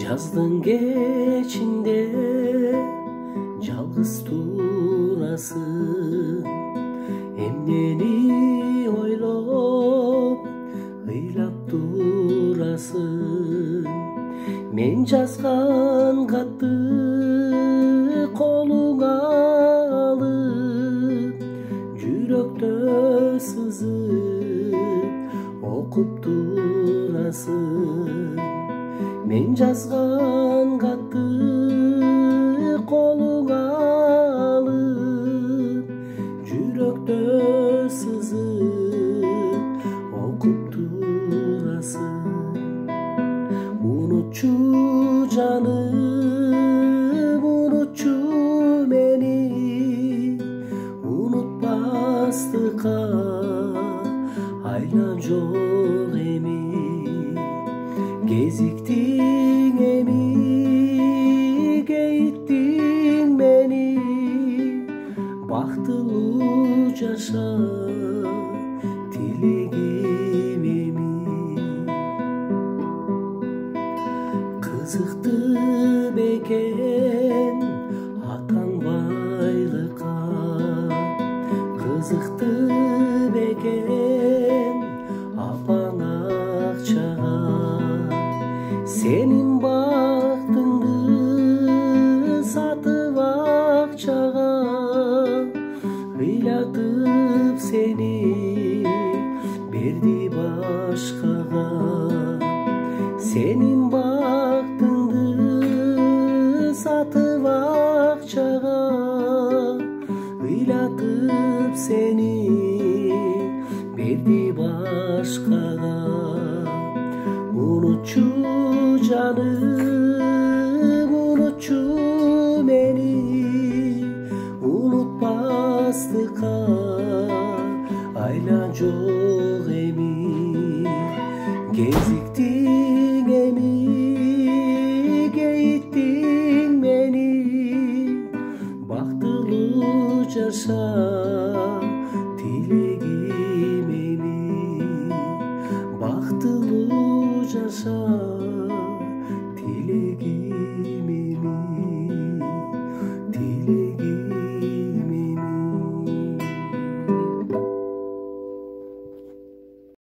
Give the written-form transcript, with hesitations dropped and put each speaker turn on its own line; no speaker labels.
Жаздың кечинде жалгыз турасың, эмнени ойлоп ыйлап турасың. Мен жазган катты колуңа алып, жүрөктө сызып окуп турасың. Мен жазган катты колуңа алып, жүрөктө сызып окуп турасың. Унутчу жаным, унутчу мени, унутпастыкка айла жок эми. Кезиктиң эми, кейиттиң мени, бактылуу жаша тилегим эми. Кызыкты бекен атаң байлыкка, кызыкты бекен апаң акчага. Senin baktыңды сатып акчага, ыйлатып сени берди башкага. Senin baktыңды сатып акчага, ыйлатып сени берди башкага. Unutçu canım, unutçu